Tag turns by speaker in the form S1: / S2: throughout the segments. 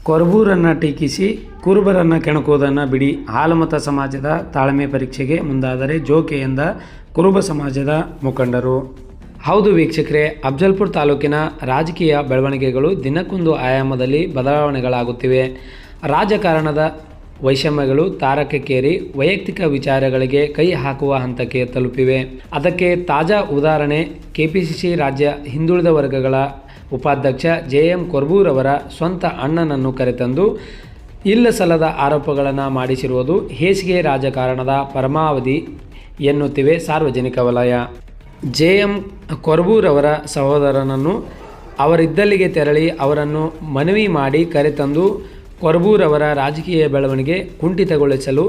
S1: ಕೊರಬೂರನ್ನು ಟೀಕಿಸಿ ಕುರುಬರನ್ನು ಕೆಣಕುವುದನ್ನು ಬಿಡಿ. ಹಾಲುಮತ ಸಮಾಜದ ತಾಳ್ಮೆ ಪರೀಕ್ಷೆಗೆ ಮುಂದಾದರೆ ಜೋಕೆ ಎಂದ ಕುರುಬ ಸಮಾಜದ ಮುಖಂಡರು. ಹೌದು ವೀಕ್ಷಕರೇ, ಅಫ್ಜಲ್ಪುರ ತಾಲೂಕಿನ ರಾಜಕೀಯ ಬೆಳವಣಿಗೆಗಳು ದಿನಕ್ಕೊಂದು ಆಯಾಮದಲ್ಲಿ ಬದಲಾವಣೆಗಳಾಗುತ್ತಿವೆ. ರಾಜಕಾರಣದ ವೈಷಮ್ಯಗಳು ತಾರಕಕ್ಕೇರಿ ವೈಯಕ್ತಿಕ ವಿಚಾರಗಳಿಗೆ ಕೈ ಹಾಕುವ ಹಂತಕ್ಕೆ ತಲುಪಿವೆ. ಅದಕ್ಕೆ ತಾಜಾ ಉದಾಹರಣೆ ಕೆಪಿಸಿಸಿ ರಾಜ್ಯ ಹಿಂದುಳಿದ ವರ್ಗಗಳ ಉಪಾಧ್ಯಕ್ಷ JM ಕೊರಬೂರವರ ಸ್ವಂತ ಅಣ್ಣನನ್ನು ಕರೆತಂದು ಇಲ್ಲಸಲ್ಲದ ಆರೋಪಗಳನ್ನು ಮಾಡಿಸಿರುವುದು ಹೇಸಿಗೆ ರಾಜಕಾರಣದ ಪರಮಾವಧಿ ಎನ್ನುತ್ತಿವೆ ಸಾರ್ವಜನಿಕ ವಲಯ. JM ಕೊರಬೂರವರ ಸಹೋದರನನ್ನು ಅವರಿದ್ದಲ್ಲಿಗೆ ತೆರಳಿ ಅವರನ್ನು ಮನವಿ ಮಾಡಿ ಕರೆತಂದು ಕೊರಬೂರವರ ರಾಜಕೀಯ ಬೆಳವಣಿಗೆ ಕುಂಠಿತಗೊಳಿಸಲು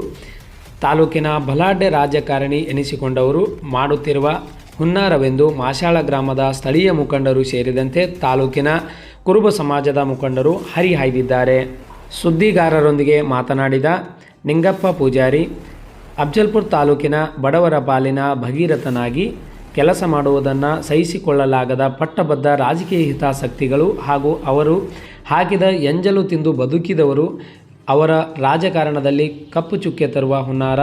S1: ತಾಲೂಕಿನ ಬಲಾಢ್ಯ ರಾಜಕಾರಣಿ ಎನಿಸಿಕೊಂಡವರು ಮಾಡುತ್ತಿರುವ ಹುನ್ನಾರವೆಂದು ಮಾಶಾಳ ಗ್ರಾಮದ ಸ್ಥಳೀಯ ಮುಖಂಡರು ಸೇರಿದಂತೆ ತಾಲೂಕಿನ ಕುರುಬ ಸಮಾಜದ ಮುಖಂಡರು ಹರಿಹಾಯ್ದಿದ್ದಾರೆ. ಸುದ್ದಿಗಾರರೊಂದಿಗೆ ಮಾತನಾಡಿದ ನಿಂಗಪ್ಪ ಪೂಜಾರಿ, ಅಫ್ಜಲ್ಪುರ ತಾಲೂಕಿನ ಬಡವರ ಪಾಲಿನ ಭಗೀರಥನಾಗಿ ಕೆಲಸ ಮಾಡುವುದನ್ನು ಸಹಿಸಿಕೊಳ್ಳಲಾಗದ ಪಟ್ಟಬದ್ಧ ರಾಜಕೀಯ ಹಿತಾಸಕ್ತಿಗಳು ಹಾಗೂ ಅವರು ಹಾಕಿದ ಎಂಜಲು ತಿಂದು ಬದುಕಿದವರು ಅವರ ರಾಜಕಾರಣದಲ್ಲಿ ಕಪ್ಪು ಚುಕ್ಕೆ ತರುವ ಹುನ್ನಾರ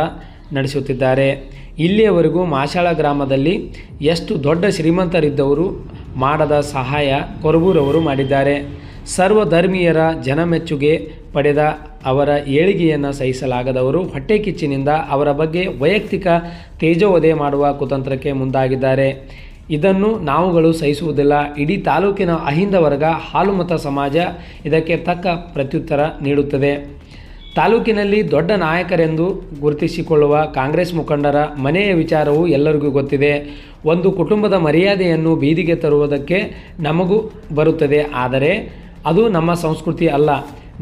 S1: ನಡೆಸುತ್ತಿದ್ದಾರೆ. ಇಲ್ಲಿಯವರೆಗೂ ಮಾಶಾಳ ಗ್ರಾಮದಲ್ಲಿ ಎಷ್ಟು ದೊಡ್ಡ ಶ್ರೀಮಂತರಿದ್ದವರು ಮಾಡದ ಸಹಾಯ ಕೊರಬೂರವರು ಮಾಡಿದ್ದಾರೆ. ಸರ್ವಧರ್ಮೀಯರ ಜನಮೆಚ್ಚುಗೆ ಪಡೆದ ಅವರ ಏಳಿಗೆಯನ್ನು ಸಹಿಸಲಾಗದವರು ಹೊಟ್ಟೆ ಕಿಚ್ಚಿನಿಂದ ಅವರ ಬಗ್ಗೆ ವೈಯಕ್ತಿಕ ತೇಜೋವಧೆ ಮಾಡುವ ಕುತಂತ್ರಕ್ಕೆ ಮುಂದಾಗಿದ್ದಾರೆ. ಇದನ್ನು ನಾವುಗಳು ಸಹಿಸುವುದಿಲ್ಲ. ಇಡೀ ತಾಲೂಕಿನ ಅಹಿಂದ ವರ್ಗ ಹಾಲುಮತ ಸಮಾಜ ಇದಕ್ಕೆ ತಕ್ಕ ಪ್ರತ್ಯುತ್ತರ ನೀಡುತ್ತದೆ. ತಾಲೂಕಿನಲ್ಲಿ ದೊಡ್ಡ ನಾಯಕರೆಂದು ಗುರುತಿಸಿಕೊಳ್ಳುವ ಕಾಂಗ್ರೆಸ್ ಮುಖಂಡರ ಮನೆಯ ವಿಚಾರವೂ ಎಲ್ಲರಿಗೂ ಗೊತ್ತಿದೆ. ಒಂದು ಕುಟುಂಬದ ಮರ್ಯಾದೆಯನ್ನು ಬೀದಿಗೆ ತರುವುದಕ್ಕೆ ನಮಗೂ ಬರುತ್ತದೆ, ಆದರೆ ಅದು ನಮ್ಮ ಸಂಸ್ಕೃತಿ ಅಲ್ಲ.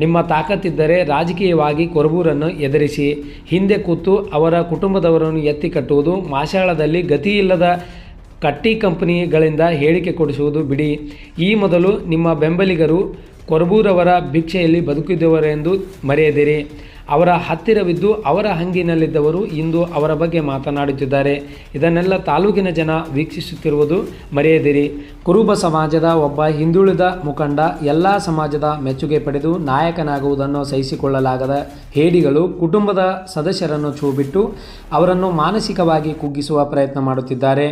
S1: ನಿಮ್ಮ ತಾಕತ್ತಿದ್ದರೆ ರಾಜಕೀಯವಾಗಿ ಕೊರಬೂರನ್ನು ಎದುರಿಸಿ ಹಿಂದೆ ಕೂತು ಅವರ ಕುಟುಂಬದವರನ್ನು ಎತ್ತಿ ಕಟ್ಟುವುದು, ಮಾಶಾಳದಲ್ಲಿ ಗತಿಯಿಲ್ಲದ ಕಟ್ಟಿ ಕಂಪನಿಗಳಿಂದ ಹೇಳಿಕೆ ಕೊಡಿಸುವುದು ಬಿಡಿ. ಈ ಮೊದಲು ನಿಮ್ಮ ಬೆಂಬಲಿಗರು ಕೊರಬೂರವರ ಭಿಕ್ಷೆಯಲ್ಲಿ ಬದುಕಿದವರೆಂದು ಮರೆಯದಿರಿ. ಅವರ ಹತ್ತಿರವಿದ್ದು ಅವರ ಹಂಗಿನಲ್ಲಿದ್ದವರು ಇಂದು ಅವರ ಬಗ್ಗೆ ಮಾತನಾಡುತ್ತಿದ್ದಾರೆ. ಇದನ್ನೆಲ್ಲ ತಾಲೂಕಿನ ಜನ ವೀಕ್ಷಿಸುತ್ತಿರುವುದು ಮರೆಯದಿರಿ. ಕುರುಬ ಸಮಾಜದ ಒಬ್ಬ ಹಿಂದುಳಿದ ಮುಖಂಡ ಎಲ್ಲ ಸಮಾಜದ ಮೆಚ್ಚುಗೆ ಪಡೆದು ನಾಯಕನಾಗುವುದನ್ನು ಸಹಿಸಿಕೊಳ್ಳಲಾಗದ ಹೇಡಿಗಳು ಕುಟುಂಬದ ಸದಸ್ಯರನ್ನು ಛೂಬಿಟ್ಟು ಅವರನ್ನು ಮಾನಸಿಕವಾಗಿ ಕುಗ್ಗಿಸುವ ಪ್ರಯತ್ನ ಮಾಡುತ್ತಿದ್ದಾರೆ.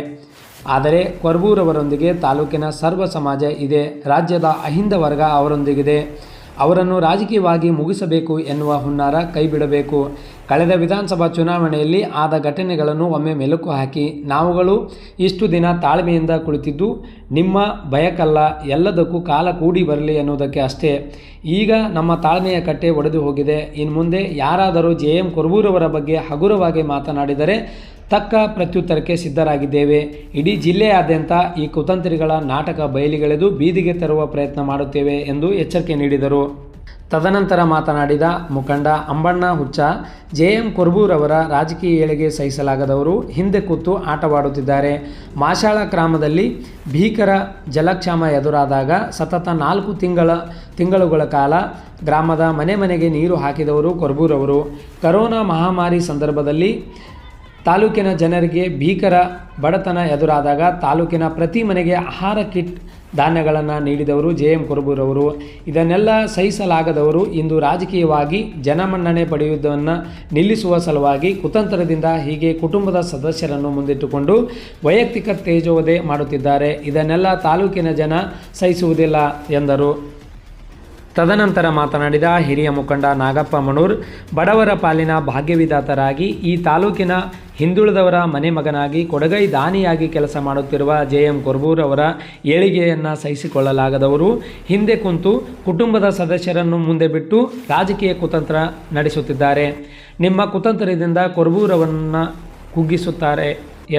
S1: ಆದರೆ ಕೊರಬೂರವರೊಂದಿಗೆ ತಾಲೂಕಿನ ಸರ್ವ ಸಮಾಜ ಇದೆ. ರಾಜ್ಯದ ಅಹಿಂದ ವರ್ಗ ಅವರೊಂದಿಗಿದೆ. ಅವರನ್ನು ರಾಜಕೀಯವಾಗಿ ಮುಗಿಸಬೇಕು ಎನ್ನುವ ಹುನ್ನಾರ ಕೈಬಿಡಬೇಕು. ಕಳೆದ ವಿಧಾನಸಭಾ ಚುನಾವಣೆಯಲ್ಲಿ ಆದ ಘಟನೆಗಳನ್ನು ಒಮ್ಮೆ ಮೆಲುಕು ಹಾಕಿ ನಾವುಗಳು ಇಷ್ಟು ದಿನ ತಾಳ್ಮೆಯಿಂದ ಕುಳಿತಿದ್ದು ನಿಮ್ಮ ಭಯಕ್ಕಲ್ಲ, ಎಲ್ಲದಕ್ಕೂ ಕಾಲ ಕೂಡಿ ಬರಲಿ ಎನ್ನುವುದಕ್ಕೆ ಅಷ್ಟೇ. ಈಗ ನಮ್ಮ ತಾಳ್ಮೆಯ ಕಟ್ಟೆ ಒಡೆದು ಹೋಗಿದೆ. ಇನ್ನು ಮುಂದೆ ಯಾರಾದರೂ JM ಕೊರಬೂರವರ ಬಗ್ಗೆ ಹಗುರವಾಗಿ ಮಾತನಾಡಿದರೆ ತಕ್ಕ ಪ್ರತ್ಯುತ್ತರಕ್ಕೆ ಸಿದ್ಧರಾಗಿದ್ದೇವೆ. ಇಡೀ ಜಿಲ್ಲೆಯಾದ್ಯಂತ ಈ ಕುತಂತ್ರಿಗಳ ನಾಟಕ ಬಯಲಿಗೆಳೆದು ಬೀದಿಗೆ ತರುವ ಪ್ರಯತ್ನ ಮಾಡುತ್ತೇವೆ ಎಂದು ಎಚ್ಚರಿಕೆ ನೀಡಿದರು. ತದನಂತರ ಮಾತನಾಡಿದ ಮುಖಂಡ ಅಂಬಣ್ಣ ಹುಚ್ಚ, JM ಕೊರಬೂರವರ ರಾಜಕೀಯ ಏಳಿಗೆ ಸಹಿಸಲಾಗದವರು ಹಿಂದೆ ಕೂತು ಆಟವಾಡುತ್ತಿದ್ದಾರೆ. ಮಾಶಾಳ ಗ್ರಾಮದಲ್ಲಿ ಭೀಕರ ಜಲಕ್ಷಾಮ ಎದುರಾದಾಗ ಸತತ 4 ತಿಂಗಳುಗಳ ಕಾಲ ಗ್ರಾಮದ ಮನೆಗೆ ನೀರು ಹಾಕಿದವರು ಕೊರಬೂರವರು. ಕರೋನಾ ಮಹಾಮಾರಿ ಸಂದರ್ಭದಲ್ಲಿ ತಾಲೂಕಿನ ಜನರಿಗೆ ಭೀಕರ ಬಡತನ ಎದುರಾದಾಗ ತಾಲೂಕಿನ ಪ್ರತಿ ಮನೆಗೆ ಆಹಾರ ಕಿಟ್ ಧಾನ್ಯಗಳನ್ನು ನೀಡಿದವರು JM ಕೊರಬೂರವರು. ಇದನ್ನೆಲ್ಲ ಸಹಿಸಲಾಗದವರು ಇಂದು ರಾಜಕೀಯವಾಗಿ ಜನಮನ್ನಣೆ ಪಡೆಯುವುದನ್ನು ನಿಲ್ಲಿಸುವ ಸಲುವಾಗಿ ಕುತಂತ್ರದಿಂದ ಹೀಗೆ ಕುಟುಂಬದ ಸದಸ್ಯರನ್ನು ಮುಂದಿಟ್ಟುಕೊಂಡು ವೈಯಕ್ತಿಕ ತೇಜೋವಧೆ ಮಾಡುತ್ತಿದ್ದಾರೆ. ಇದನ್ನೆಲ್ಲ ತಾಲೂಕಿನ ಜನ ಸಹಿಸುವುದಿಲ್ಲ ಎಂದರು. ತದನಂತರ ಮಾತನಾಡಿದ ಹಿರಿಯ ಮುಖಂಡ ನಾಗಪ್ಪ ಮಣೂರ್, ಬಡವರ ಪಾಲಿನ ಭಾಗ್ಯವಿದಾತರಾಗಿ ಈ ತಾಲೂಕಿನ ಹಿಂದುಳಿದವರ ಮನೆ ಮಗನಾಗಿ ಕೊಡಗೈ ದಾನಿಯಾಗಿ ಕೆಲಸ ಮಾಡುತ್ತಿರುವ JM ಕೊರಬೂರವರ ಏಳಿಗೆಯನ್ನು ಸಹಿಸಿಕೊಳ್ಳಲಾಗದವರು ಹಿಂದೆ ಕುಂತು ಕುಟುಂಬದ ಸದಸ್ಯರನ್ನು ಮುಂದೆ ಬಿಟ್ಟು ರಾಜಕೀಯ ಕುತಂತ್ರ ನಡೆಸುತ್ತಿದ್ದಾರೆ. ನಿಮ್ಮ ಕುತಂತ್ರದಿಂದ ಕೊರಬೂರವನ್ನು ಕುಗ್ಗಿಸುತ್ತಾರೆ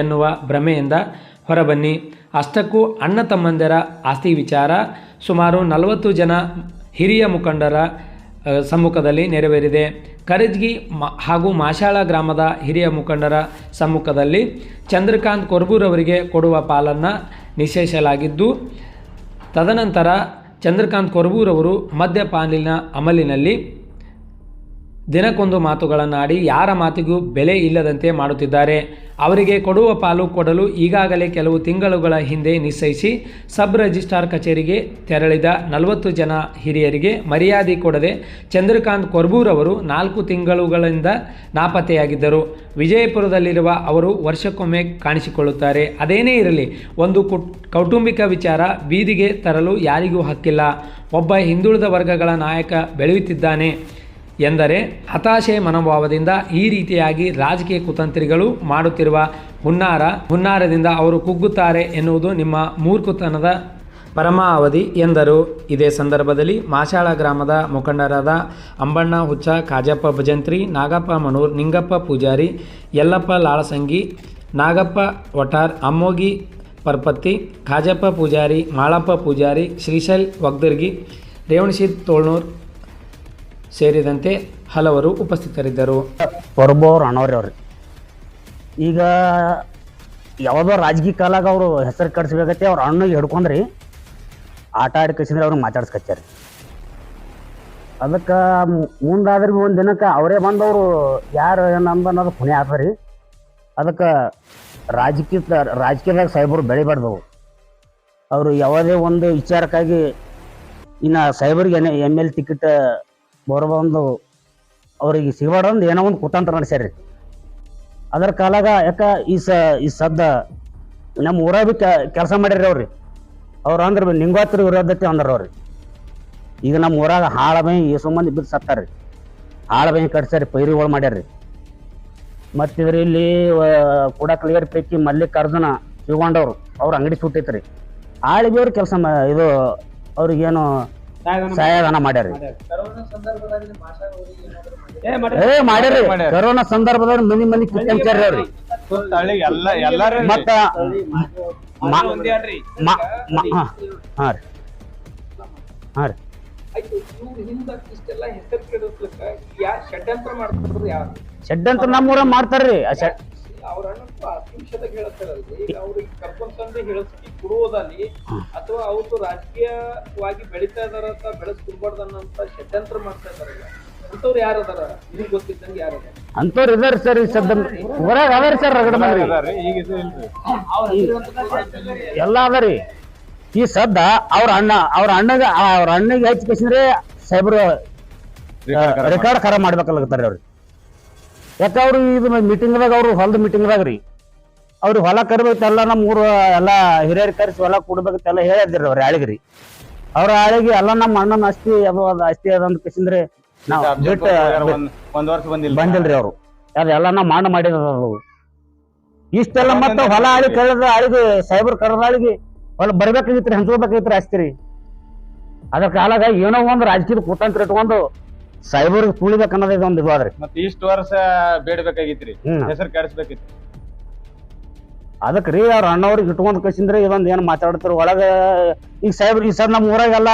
S1: ಎನ್ನುವ ಭ್ರಮೆಯಿಂದ ಹೊರಬನ್ನಿ. ಅಷ್ಟಕ್ಕೂ ಅಣ್ಣ ತಮ್ಮಂದಿರ ಆಸ್ತಿ ವಿಚಾರ ಸುಮಾರು 40 ಜನ ಹಿರಿಯ ಮುಖಂಡರ ಸಮ್ಮುಖದಲ್ಲಿ ನೆರವೇರಿದೆ. ಕರಜ್ಗಿ ಹಾಗೂ ಮಾಶಾಳ ಗ್ರಾಮದ ಹಿರಿಯ ಮುಖಂಡರ ಸಮ್ಮುಖದಲ್ಲಿ ಚಂದ್ರಕಾಂತ್ ಕೊರಬೂರವರಿಗೆ ಕೊಡುವ ಪಾಲನ್ನು ನಿಶ್ಚಯಿಸಲಾಗಿದ್ದು, ತದನಂತರ ಚಂದ್ರಕಾಂತ್ ಕೊರಬೂರವರು ಮದ್ಯಪಾನಿನ ಅಮಲಿನಲ್ಲಿ ದಿನಕ್ಕೊಂದು ಮಾತುಗಳನ್ನಾಡಿ ಯಾರ ಮಾತಿಗೂ ಬೆಲೆ ಇಲ್ಲದಂತೆ ಮಾಡುತ್ತಿದ್ದಾರೆ. ಅವರಿಗೆ ಕೊಡುವ ಪಾಲು ಕೊಡಲು ಈಗಾಗಲೇ ಕೆಲವು ತಿಂಗಳುಗಳ ಹಿಂದೆ ನಿಶ್ಚಯಿಸಿ ಸಬ್ ರಿಜಿಸ್ಟ್ರಾರ್ ಕಚೇರಿಗೆ ತೆರಳಿದ 40 ಜನ ಹಿರಿಯರಿಗೆ ಮರ್ಯಾದೆ ಕೊಡದೆ ಚಂದ್ರಕಾಂತ್ ಕೊರ್ಬೂರ್ ಅವರು 4 ತಿಂಗಳುಗಳಿಂದ ನಾಪತ್ತೆಯಾಗಿದ್ದರು. ವಿಜಯಪುರದಲ್ಲಿರುವ ಅವರು ವರ್ಷಕ್ಕೊಮ್ಮೆ ಕಾಣಿಸಿಕೊಳ್ಳುತ್ತಾರೆ. ಅದೇನೇ ಇರಲಿ, ಒಂದು ಕೌಟುಂಬಿಕ ವಿಚಾರ ಬೀದಿಗೆ ತರಲು ಯಾರಿಗೂ ಹಕ್ಕಿಲ್ಲ. ಒಬ್ಬ ಹಿಂದುಳಿದ ವರ್ಗಗಳ ನಾಯಕ ಬೆಳೆಯುತ್ತಿದ್ದಾನೆ ಎಂದರೆ ಹತಾಶೆ ಮನೋಭಾವದಿಂದ ಈ ರೀತಿಯಾಗಿ ರಾಜಕೀಯ ಕುತಂತ್ರಿಗಳು ಮಾಡುತ್ತಿರುವ ಹುನ್ನಾರದಿಂದ ಅವರು ಕುಗ್ಗುತ್ತಾರೆ ಎನ್ನುವುದು ನಿಮ್ಮ ಮೂರ್ಖತನದ ಪರಮಾವಧಿ ಎಂದರು. ಇದೇ ಸಂದರ್ಭದಲ್ಲಿ ಮಾಶಾಳ ಗ್ರಾಮದ ಮುಖಂಡರಾದ ಅಂಬಣ್ಣ ಹುಚ್ಚ, ಕಾಜಪ್ಪ ಭಜಂತ್ರಿ, ನಾಗಪ್ಪ ಮಣೂರ್, ನಿಂಗಪ್ಪ ಪೂಜಾರಿ, ಯಲ್ಲಪ್ಪ ಲಾಳಸಂಗಿ, ನಾಗಪ್ಪ ವಟಾರ್, ಅಮ್ಮೋಗಿ ಪರ್ಪತ್ತಿ, ಕಾಜಪ್ಪ ಪೂಜಾರಿ, ಮಾಳಪ್ಪ ಪೂಜಾರಿ, ಶ್ರೀಶೈಲ್ ವಗ್ದರ್ಗಿ, ರೇವಣಶೀದ್ ತೋಳ್ನೂರ್ ಸೇರಿದಂತೆ ಹಲವರು ಉಪಸ್ಥಿತರಿದ್ದರು.
S2: ಕೊರ್ಬೋರ್ ಅಣ್ಣವ್ರಿ ಈಗ ಯಾವುದೋ ರಾಜಕೀಯ ಕಾಲಾಗ ಅವರು ಹೆಸರು ಕಟ್ಸ್ಬೇಕತ್ತೆ ಅವ್ರ ಅಣ್ಣಗೆ ಹಿಡ್ಕೊಂಡ್ರಿ ಆಟ ಆಡಿ ಕಳ್ಸಿದ್ರೆ ಅವ್ರಿಗೆ ಮಾತಾಡ್ಸ್ಕಚ್ಚಾರಿ. ಅದಕ್ಕೆ ಮುಂದಾದ್ರೆ ಒಂದು ದಿನಕ್ಕೆ ಅವರೇ ಬಂದವರು ಯಾರು ಏನಂದ ಅನ್ನೋದು ಪುಣ್ಯ ಆಗ್ತದೆ. ಅದಕ್ಕೆ ರಾಜಕೀಯದಾಗ ಸಾಹೇಬರು ಬೆಳಿಬಾರ್ದವು. ಅವರು ಯಾವುದೇ ಒಂದು ವಿಚಾರಕ್ಕಾಗಿ ಇನ್ನು ಸಾಹೇಬರಿಗೆ ML ಟಿಕೆಟ್ ಬರೋಬಂದು ಅವ್ರಿಗೆ ಸಿಗಬಾರ್ದಂದು ಏನೋ ಒಂದು ಕುತಂತ್ರ ನಡೆಸ್ಯಾರಿ. ಅದರ ಕಾಲಾಗ ಯಾಕೆ ಈ ಸದ್ದ ನಮ್ಮ ಊರಾಗ ಭೀ ಕೆಲಸ ಮಾಡ್ಯಾರಿ ಅವ್ರಿ. ಅವ್ರು ಅಂದ್ರೆ ನಿಂಗಾತ್ರ ವಿರೋಧತೆ ಅಂದ್ರ ಅವ್ರಿ. ಈಗ ನಮ್ಮ ಊರಾಗ ಹಾಳಬೈ ಏಸು ಮಂದಿ ಬಿದ್ದು ಸತ್ತಾರ್ರಿ. ಹಾಳಬೈ ಕಟ್ಸ್ಯಾರಿ, ಪೈರಿಗಳು ಮಾಡ್ಯಾರ್ರಿ. ಮತ್ತಿದ್ರ ಇಲ್ಲಿ ಕುಡಕ್ಲಿಗರ್ ಪೈಕಿ ಮಲ್ಲಿಕಾರ್ಜುನ ಶಿವಗೊಂಡವ್ರು ಅವ್ರ ಅಂಗಡಿ ಸುಟ್ಟೈತ್ರಿ. ಆಳಿಗೆ ಅವ್ರು ಕೆಲಸ ಇದು ಅವ್ರಿಗೇನು ಸಹಾಯಧನ ಮಾಡ್ಯಾರಿ. ಮಾಡ್ಯಾರಿ ಕರೋನಾ ಸಂದರ್ಭದಾಗ ಮನಿ ಕಿತ್ತಂಚಾರ್ರಿ ಅವ್ರಿ. ಮತ್ತ ಹಾ ರೀ ಷಡ್ಯಂತ್ರ ನಮ್ಮೂರ ಮಾಡ್ತಾರ್ರಿ.
S3: ಕೊಡುವುದಲ್ಲಿ ಅಥವಾ ಅವರು ರಾಜಕೀಯವಾಗಿ ಬೆಳೀತಾ ಇದಾರ ಅಂತ ಬೆಳೆಸ್ಕೊಡ್ಬಾರ್ದನ್ನಂತ ಷಡ್ಯಂತ್ರ ಮಾಡ್ತಾ ಇದಾರಲ್ಲ, ಅಂತವ್ರು ಯಾರು ಅದಾರ ನಿಮ್ಗೆ ಗೊತ್ತಿದ್ದಂಗೆ ಯಾರು
S2: ಅಂತವ್ರು ಇದಾರೆ ಸರ್. ಈ ಸದ್ದ ಊರಾಗ ಅದಾರಿ ಸರ್, ರಗಡ ಮಂದಿ ಎಲ್ಲ ಅದಾರಿ. ಈ ಸದ್ದ ಅವ್ರ ಅಣ್ಣಗೆ ಹಚ್ಚಿ ಕಸಿದ್ರೆ ಸಾಹೇಬ್ರು ರೆಕಾರ್ಡ್ ಖರಾಬ್ ಮಾಡ್ಬೇಕಾಗತ್ತಾರ ಅವ್ರಿಗೆ. ಯಾಕೆ ಅವ್ರು ಇದು ಮೀಟಿಂಗ್ದಾಗ ಅವ್ರು ಹೊಲದ ಮೀಟಿಂಗ್ದಾಗ ರೀ ಅವ್ರಿಗೆ ಹೊಲ ಕರಿಬೇಕಲ್ಲ, ನಮ್ಮ ಊರು ಎಲ್ಲ ಹಿರಿಯರು ಕರೆಸಿ ಹೊಲ ಕೊಡ್ಬೇಕಂತೆಲ್ಲ ಹೇಳಿದ್ರಿ ಅವ್ರ ಆಳಿಗ್ರಿ. ಅವ್ರ ಆಳಿಗೆ ಎಲ್ಲ ನಮ್ಮ ಅಣ್ಣನ ಆಸ್ತಿ ಅದು ಆಸ್ತಿ ಅದಂತ ಕಸಿಂದ್ರೆ ನಾವು ಬಂದಿಲ್ರಿ ಅವ್ರು. ಅದೆಲ್ಲ ನಮ್ಮ ಅಣ್ಣ ಮಾಡಿದ್ರು ಇಷ್ಟೆಲ್ಲ. ಮತ್ತೆ ಹೊಲ ಆಳಿ ಕಳೆದ ಆಳಿಗೆ ಸಾಹೇಬ್ರು ಕರೆದ ಆಳಿಗೆ ಹೊಲ ಬರ್ಬೇಕಾಗಿತ್ರಿ, ಹಂಚ್ಕೋಬೇಕಾಗಿತ್ರಿ ಆಸ್ತಿ ರೀ. ಅದ್ರ ಕಾಲಾಗ ಏನೋ ಒಂದು ರಾಜಕೀಯದ ಕುತಂತ್ರ ಇಟ್ಕೊಂಡು ಸಾಹೇಬ್ರಿಗೆ ತುಳಿಬೇಕನ್ನೋದು ಇದೊಂದು ಇದು ಆದ್ರಿ.
S4: ಮತ್ತೆ ಇಷ್ಟು ವರ್ಷ ಬೇಡಬೇಕಾಗಿತ್ರಿ, ಹೆಸರು ಕೆಡಿಸ್ಬೇಕಿತ್ತು.
S2: ಅದಕ್ಕೆ ರೀ ಅವ್ರ ಅಣ್ಣವ್ರಿಗೆ ಇಟ್ಕೊಂಡ್ ಕಳ್ಸಿಂದ್ರೆ ಇದೊಂದು ಏನು ಮಾತಾಡ್ತಾರ ಒಳಗ. ಈಗ ಸಾಹೇಬ್ರು ಈ ಸರ್ ನಮ್ಮ ಊರಾಗೆಲ್ಲ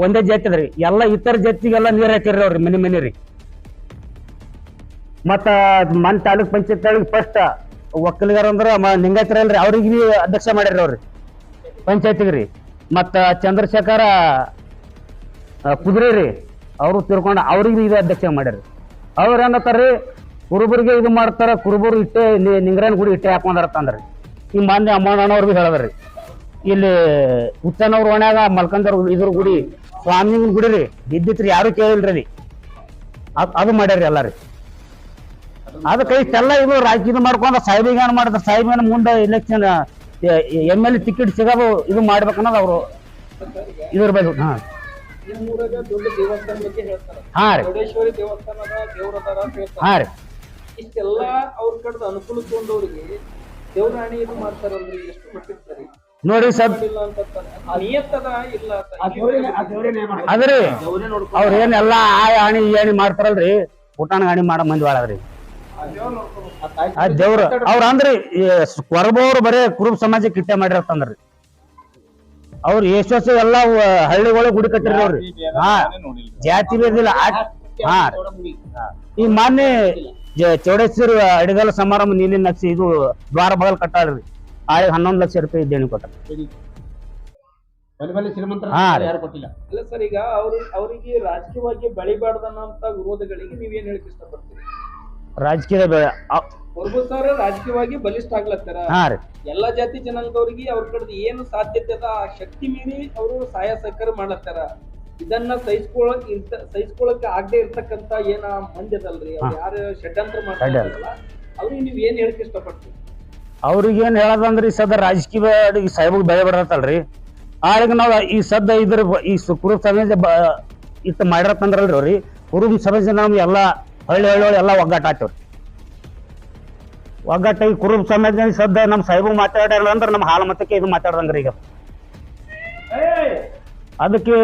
S2: ಒಂದೇ ಜಾತಿ ಅದ್ರಿ, ಎಲ್ಲ ಇತರ ಜಾತಿಗೆಲ್ಲ ನೀರ್ ಹಾಕಿರ್ರಿ ಅವ್ರಿ ಮನೆ ರೀ. ಮತ್ತ ಮನ್ ತಾಲೂಕ್ ಪಂಚಾಯತ್ ಫಸ್ಟ್ ಒಕ್ಕಲಿಗರ ಅಂದ್ರ ನಿಂಗಾಯ್ತರ ಅಲ್ರಿ, ಅವ್ರಿಗೆ ಬಿ ಅಧ್ಯಕ್ಷ ಮಾಡ್ಯಾರ ಅವ್ರಿ ಪಂಚಾಯತಿಗೆ ರೀ. ಮತ್ತ ಚಂದ್ರಶೇಖರ ಕುದುರೆ ರೀ ಅವರು ತಿರ್ಕೊಂಡ ಅವ್ರಿಗೆ ಇದು ಅಧ್ಯಕ್ಷ ಮಾಡ್ಯಾರ. ಅವ್ರ ಏನತ್ತಾರ್ರಿ ಕುರುಬರಿಗೆ ಇದು ಮಾಡ್ತಾರ, ಕುರುಬರು ಇಟ್ಟೆ ನಿಂಗರಾಯನ ಗುಡಿ ಇಟ್ಟೆ ಹಾಕೊಂಡಾರತ್ತಂದ್ರಿ. ಈ ಮಂದಿ ಅಮ್ಮಣ್ಣವ್ರು ಭೀ ಹೇಳದ್ರಿ. ಇಲ್ಲಿ ಹುಚ್ಚನವ್ರ ಓಣ್ಯಾಗ ಮಲ್ಕಂದವ್ರ ಇದ್ರ ಗುಡಿ ಸ್ವಾಮಿನ ಗುಡಿ ರೀ ಇದ್ದಿತ್ರಿ, ಯಾರು ಕೇಳಿಲ್ರಿ. ಅದು ಮಾಡ್ಯಾರಿ ಎಲ್ಲ ರೀ. ಅದಕ್ಕೆ ಇಷ್ಟೆಲ್ಲ ಇದು ರಾಜಕೀಯ ಮಾಡ್ಕೊಂಡ ಸಾಹೇಬಿಗೆ ಏನ್ ಮಾಡಿದ್ರ, ಸಾಹೇಬನ ಮುಂದೆ ಎಲೆಕ್ಷನ್ ML ಟಿಕೆಟ್ ಸಿಗೋದು ಇದು ಮಾಡ್ಬೇಕನ್ನೋದು ಅವರು ಇದ್ರ ಬಗ್ಗೆ. ಹಾ ರೀ ಹಾ ರೀ
S3: ಇಷ್ಟೆಲ್ಲ ಅವ್ರ ಕಡೆದ ಅನುಕೂಲ ತಗೊಂಡವ್ರಿಗೆ ದೇವರಾಣಿ ಇದು ಮಾಡ್ತಾರಲ್ರಿ, ಎಷ್ಟು ಮಟ್ಟಿರ್ತಾರೆ
S2: ನೋಡಿ ಸರ್. ಅದ್ರಿ ಅವ್ರ ಏನೆಲ್ಲ ಆಣಿ ಏಣಿ ಮಾಡ್ತಾರಲ್ರಿ, ಊಟನ ಗಾಣಿ ಮಾಡೋ ಮಂದಿ ಬಾಳದ್ರಿ. ದೇವ್ರ ಅವ್ರ ಅಂದ್ರಿ ಕೊರಬೋರು ಬರೇ ಕುರುಬ ಸಮಾಜಕ್ಕೆ ಇಟ್ಟೆ ಮಾಡಿರತ್ತಂದ್ರಿ. ಅವ್ರು ಎಷ್ಟೊಸ ಎಲ್ಲಾ ಹಳ್ಳಿಗಳು ಗುಡಿ ಕಟ್ಟಿರಿ ಅವ್ರಿ. ಹಾ ಜಾತಿ ಬೇದಿಲ್ಲ. ಹಾ ಈ ಮೊನ್ನೆ ಚೌಡೇಶ್ವರ ಅಡಿಗಲ್ ಸಮಾರಂಭ ನೀಲಿ ನಕ್ಷಿ ಇದು ದ್ವಾರ ಬಗಲ್ ಕಟ್ಟಾಳ್ರಿ, 11 ಲಕ್ಷ ರೂಪಾಯಿ ದೇಣಿ ಕೊಟ್ಟ. ಹಾ ರೀ.
S4: ಯಾರು ಕೊಟ್ಟಿಲ್ಲ.
S3: ಅಲ್ಲ ಸರ್, ಈಗ ಅವರಿಗೆ ರಾಜಕೀಯವಾಗಿ ಬೆಳಿಬಾರ್ದನ್ನಂತ ವಿರೋಧಗಳಿಗೆ ನೀವೇನ್ ಹೇಳಕ್ ಇಷ್ಟಪಡ್ತೀರಿ?
S2: ರಾಜಕೀಯದ ಬೆಳೆ
S3: ಕುರುಬ ಸರ್ ರಾಜಕೀಯವಾಗಿ ಬಲಿಷ್ಠ ಆಗ್ಲತ್ತಾರ.
S2: ಹಾ ರೀ.
S3: ಎಲ್ಲಾ ಜಾತಿ ಜನಾಂಗದವ್ರಿಗೆ ಅವ್ರ ಕಡೆ ಏನು ಸಾಧ್ಯತೆ ಅದ ಆ ಶಕ್ತಿ ಮೀರಿ ಅವರು ಸಹಾಯ ಸಹಕಾರ ಮಾಡತ್ತಾರ. ಇದನ್ನ ಸಹಿಸ್ಕೊಳಕ್ ಆಗದೆ ಇರ್ತಕ್ಕಂತ ಏನ ಮಂದಿ ಅದಲ್ರಿ, ಅವ್ರು ಯಾರು ಷಡ್ಯಂತ್ರ ಮಾಡ್ತಾರಲ್ಲ ಅವ್ರಿಗೆ ನೀವ್ ಏನ್ ಹೇಳಕ್ ಇಷ್ಟಪಡ್ತೀರಿ?
S2: ಅವ್ರಿಗೆ ಏನ್ ಹೇಳದಂದ್ರಿ, ಸದ ರಾಜಕೀಯ ಸಾಹೇಬಗ್ ಬೆಳೆ ಬರತ್ತಲ್ರಿ, ಆಗ ನಾವ್ ಈ ಸದ್ದ ಇದ್ರ ಈ ಕುರುಬ ಸಮಾಜ ಇಷ್ಟ ಮಾಡಿರತ್ತಂದ್ರಲ್ರಿ ಅವ್ರಿ, ಕುರುಬ ಸಮಾಜ ನಮ್ಗೆ ಎಲ್ಲಾ ಹಳ್ಳಿ ಎಲ್ಲಾ ಒಗ್ಗಟ್ಟ ಆತವ್ರಿ. ಒಗ್ಗಟ್ಟಾಗಿ ಕುರುಬ ಸಮಾಜ ಸದ್ದ ನಮ್ ಸಾಹೇಬಗ್ ಮಾತಾಡಲ್ಲ ಅಂದ್ರೆ ನಮ್ಮ ಹಾಲ ಮತಕ್ಕೆ ಇದು ಮಾತಾಡ್ದಂಗ್ರಿ ಈಗ. ಅದಕ್ಕೆ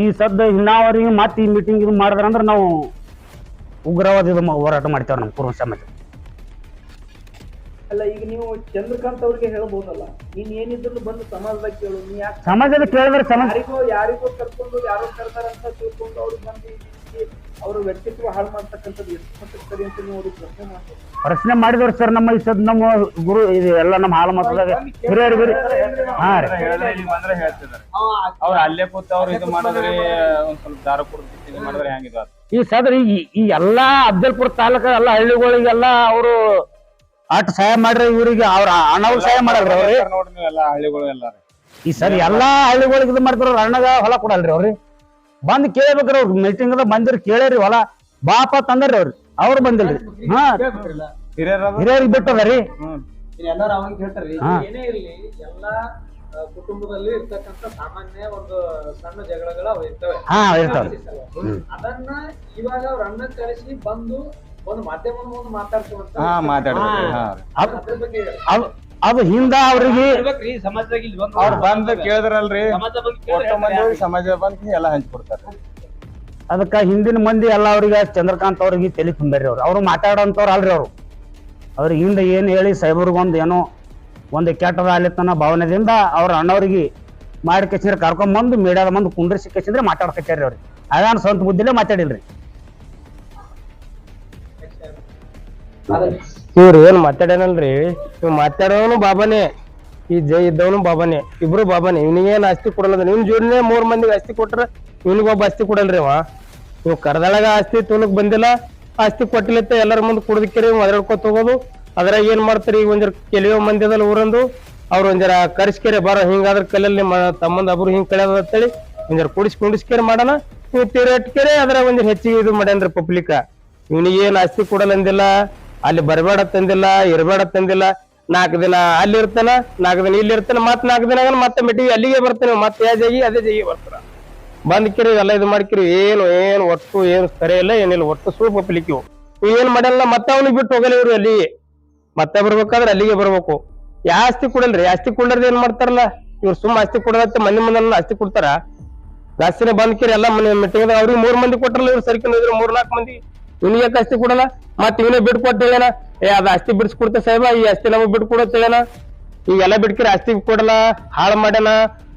S2: ಈ ಸದ್ದ ನಾವ್ರಿಗೆ ಮತ್ತೆ ಈ ಮೀಟಿಂಗ್ ಇದು ಮಾಡಿದ್ರಂದ್ರೆ ನಾವು ಉಗ್ರವಾದ ಇದು ಹೋರಾಟ ಮಾಡ್ತೇವ್ರಿ ನಮ್ಮ ಕುರುಬ ಸಮಾಜ.
S3: ಅಲ್ಲ, ಈಗ ನೀವು ಚಂದ್ರಕಾಂತ್ ಅವ್ರಿಗೆ ಹೇಳ್ಬೋದಲ್ಲ, ನೀನ್ ಏನಿದ್ರು ಬಂದು ಸಮಾಜದಾಗ ಕೇಳು, ನೀ ಯಾಕೆ
S2: ಸಮಾಜದ ಕೇಳಿದ್ರೆ ಸಮಾಜ
S3: ಯಾರಿಗೋ ಕರ್ಕೊಂಡು ಯಾರೋ ಕರ್ದಾರ ಅಂತ ತಿಳ್ಕೊಂಡು ಅವ್ರಿಗೆ ಬಂದು ಅವ್ರ ವ್ಯಕ್ತಿತ್ವ ಹಾಳು ಮಾಡ್ತಕ್ಕಂಥದ್ದು ಎಷ್ಟು ಮಟ್ಟಕ್ಕೆ ಸರಿ ಅಂತ ನೀವು ಅವ್ರಿಗೆ ಪ್ರಶ್ನೆ ಮಾಡ್ತೀವಿ?
S2: ಪ್ರಶ್ನೆ ಮಾಡಿದವ್ರು ಸರ್ ನಮ್ಮ ಈ ಸದ್ ನಮ್ಮ ಗುರು ಇದು ಎಲ್ಲ ನಮ್ಮ ಹಾಲು ಮತದಾಗ ಹಿರಿಯರು. ಹಾ ರೀ,
S4: ಬಂದ್ರೆ ಹೇಳ್ತಿದಾರೆ ಅವ್ರು ಅಲ್ಲೇ ಕೂತ ಅವ್ರು ಇದು ಮಾಡಿದ್ರೆ ಒಂದ್ ಸ್ವಲ್ಪ ದಾರ ಕೊಡ್ತಿದ್ದೀನಿ ಮಾಡಿದ್ರೆ ಹೆಂಗಿದ
S2: ಈ ಸದ್ರಿ ಈ ಎಲ್ಲಾ ಅಫ್ಜಲ್ಪುರ ತಾಲೂಕ ಎಲ್ಲಾ ಹಳ್ಳಿಗಳಿಗೆಲ್ಲ ಅವರು ಅಟ್ ಸಹಾಯ ಮಾಡ್ರಿ, ಇವರಿಗೆ ಅವ್ರ ಅಣ್ಣವ್ರು ಸಹಾಯ ಮಾಡಲ್ರಿ ಅವ್ರಿ.
S4: ನೋಡ್ರಿ ನೀವು ಎಲ್ಲಾ ಹಳ್ಳಿಗಳು ಎಲ್ಲ
S2: ಈ ಸರಿ ಎಲ್ಲಾ ಹಳ್ಳಿಗಳಿಗೆ ಇದು ಮಾಡ್ತಾರ, ಅಣ್ಣಗ ಹೊಲ ಕೊಡಲ್ರಿ ಅವ್ರಿ. ಬಂದ್ ಕೇಳ್ಬೇಕ್ರಿ ಅವ್ರ ಮೀಟಿಂಗ್ ಬಂದಿರ್ ಕೇಳ್ರಿ ಹೊಲ ಬಾಪ ತಂದ್ರಿ ಅವ್ರು ಬಂದಿಲ್ರಿ. ಹಾ, ಹಿರಿಯರಿಗೆ ಬಿಟ್ಟದ್ರಿ.
S3: ಎಲ್ಲಾರು ಅವಾಗ ಹೇಳ್ತಾರ್ರಿ,
S2: ಹಾ.
S3: ಏನೇ ಇರ್ಲಿ ಎಲ್ಲಾ ಕುಟುಂಬದಲ್ಲಿ ಇರ್ತಕ್ಕಂಥ ಸಾಮಾನ್ಯ ಒಂದು ಸಣ್ಣ ಜಗಳಗಳು ಅವು ಇರ್ತವೆ.
S2: ಹಾ, ಇರ್ತಾವ್ರಿ.
S3: ಅದನ್ನ ಇವಾಗ ಅವ್ರ ಅಣ್ಣ ಕಳಿಸಿ ಬಂದು ಒಂದು ಮಾಧ್ಯಮದ ಮುಂದೆ ಮಾತಾಡ್ತೀವಂತ
S4: ಮಾತಾಡ್ತಾರೆ.
S3: ಅದ್ರ ಬಗ್ಗೆ ಹೇಳಿ.
S2: ಅದು ಹಿಂದ ಅವ್ರಿಗೆ
S4: ಅವ್ರು ಬಂದ್ ಕೇಳಿದ್ರಲ್ರಿ, ಒಟ್ಟು ಮಂದಿ ಸಮಾಜ ಬಂದ್ ಎಲ್ಲಾ ಹಂಚ್ಕೊಡ್ತಾರೆ.
S2: ಅದಕ್ಕ ಹಿಂದಿನ ಮಂದಿ ಎಲ್ಲ ಅವ್ರಿಗೆ ಚಂದ್ರಕಾಂತ್ ಅವ್ರಿಗೆ ತಲೆ ತುಂಬರ್ರಿ ಅವ್ರು ಮಾತಾಡೋಂಥವ್ರು ಅಲ್ರಿ ಅವ್ರಿಗೆ ಹಿಂದ ಏನ್ ಹೇಳಿ ಸಾಹೇಬ್ರಿಗೊಂದು ಏನೋ ಒಂದು ಕೆಟ್ಟದ ಆಲಿತನ ಭಾವನೆದಿಂದ ಅವ್ರ ಅಣ್ಣವ್ರಿಗೆ ಮಾಡಿ ಕಚ್ಚಿದ್ರೆ ಕರ್ಕೊಂಬಂದು ಮೀಡಿಯಾದ ಮಂದಿ ಕುಂಡ್ರಿಸಿ ಕಚ್ಚಿದ್ರೆ ಮಾತಾಡ್ಕಚ್ಚಾರಿ ಅವ್ರಿಗೆ. ಅದಾನ ಸ್ವಂತ ಬುದ್ಧಿಲೇ ಮಾತಾಡಿಲ್ರಿ.
S5: ಇವ್ರು ಏನ್ ಮಾತಾಡ್ಯಾನಲ್ರಿ, ಇವ್ ಮಾತಾಡೋನು ಬಾಬಾನೇ, ಈ ಜೈ ಇದ್ದವನು ಬಾಬಾನೇ, ಇಬ್ರು ಬಾಬಾನೇ. ಇವ್ನಿಗೇನ್ ಆಸ್ತಿ ಕೊಡಲ್ಲ, ನಿಮ್ ಜೋಡಿನೇ 3 ಮಂದಿಗೆ ಆಸ್ತಿ ಕೊಟ್ರ ಇವ್ನಿಗೊಬ್ಬ ಆಸ್ತಿ ಕೊಡಲ್ರಿ ಅವ. ಇವ್ ಕರ್ದಳಗ ಆಸ್ತಿ ತುಲಕ್ ಬಂದಿಲ್ಲ, ಆಸ್ತಿ ಕೊಟ್ಟಿಲತ್ತ ಎಲ್ಲರ ಮುಂದೆ ಕುಡ್ದಕ್ಕಿರಿ ಒದರಾಡ್ಕೊತ ಹೋಗೋದು. ಅದ್ರಾಗ ಏನ್ ಮಾಡ್ತಾರಿ, ಈಗ ಒಂಜರ ಕೆಲವು ಮಂದಿ ಅದಲ್ಲ ಊರಂದು ಅವ್ರು ಒಂಜರ ಕರ್ಸ್ಕೆರೆ ಬರ ಹಿಂಗಾದ್ರ ಕಲ್ಲಲ್ಲಿ ತಮ್ಮಂದ ಒಬ್ರು ಹಿಂಗ್ ಕಳೆಯದ ಅಂತೇಳಿ ಒಂಜರ ಕುಡಿಸ್ಕೆರೆ ಮಾಡೋಣ. ಇವ್ ತೀರೇಟ್ಕೆರೆ ಅದ್ರಾಗ ಒಂಜರ ಹೆಚ್ಚಿಗೆ ಇದು ಮಾಡ್ಯಾನ್ರಿ ಪಬ್ಲಿಕ್. ಇವ್ನಿಗೇನ್ ಆಸ್ತಿ ಕೊಡಲ್ಲ ಅಂದಿಲ್ಲ, ಅಲ್ಲಿ ಬರಬೇಡ ತಂದಿಲ್ಲ, ಇರಬೇಡ ತಂದಿಲ್ಲ. 4 ದಿನ ಅಲ್ಲಿ ಇರ್ತಾನ, 4 ದಿನ ಇಲ್ಲಿ ಇರ್ತಾನ, ಮತ್ 4 ದಿನ ಮತ್ತೆ ಮಿಟ್ಟಿಗೆ ಅಲ್ಲಿಗೆ ಬರ್ತಾನೆ, ಮತ್ತೆ ಯಾವ ಜಾಗಿ ಅದೇ ಜಾಗಿ ಬರ್ತಾರ. ಬಂದ್ಕಿರಿ ಎಲ್ಲ ಇದು ಮಾಡ್ಕಿರಿ, ಏನು ಒಟ್ಟು ಏನು ಸರಿ ಇಲ್ಲ, ಏನಿಲ್ಲ, ಒಟ್ಟು ಸುಳ್ಳು ಪಬ್ಲಿಕ್. ಇವ್ ಏನ್ ಮಾಡಲ್ಲ, ಮತ್ತೆ ಅವ್ನಿಗೆ ಬಿಟ್ಟು ಹೋಗಲ್ಲ ಇವ್ರು. ಅಲ್ಲಿ ಮತ್ತೆ ಬರ್ಬೇಕಾದ್ರೆ ಅಲ್ಲಿಗೆ ಬರ್ಬೇಕು. ಯಾ ಆಸ್ತಿ ಕೊಡಲ್ರಿ, ಆಸ್ತಿ ಕೊಡಲ್ರಿ ಏನ್ ಮಾಡ್ತಾರಲ್ಲ ಇವ್ರು, ಸುಮ್ಮ ಆಸ್ತಿ ಕೊಡತ್ತೆ ಮಂದಿ ಮುಂದೆ ಆಸ್ತಿ ಕೊಡ್ತಾರ. ಜಾಸ್ತಿನೇ ಬಂದ್ಕಿರಿ ಎಲ್ಲ ಮನೆ ಮಿಟ್ಟಿಂಗ್ ಅವ್ರಿಗೆ 3 ಮಂದಿ ಕೊಟ್ರಲ್ಲ, ಇವ್ರು ಸರ್ಕಿನ 3-4 ಮಂದಿ. ಇವ್ನಿಗೆ ಆಸ್ತಿ ಕೊಡಲ್ಲ, ಮತ್ ಇವನೇ ಬಿಟ್ಟು ಕೊಟ್ಟೇನ, ಅದ್ ಆಸ್ತಿ ಬಿಡ್ಸ್ಕೊಡ್ತ ಸಾಹೇಬ, ಈ ಆಸ್ತಿ ನಮಗ್ ಬಿಟ್ಟು ಕೊಡತ್ತೇನ. ಈಗೆಲ್ಲ ಬಿಡ್ಕಿರಿ ಆಸ್ತಿ ಕೊಡಲ್ಲ, ಹಾಳು ಮಾಡ್ಯಾನ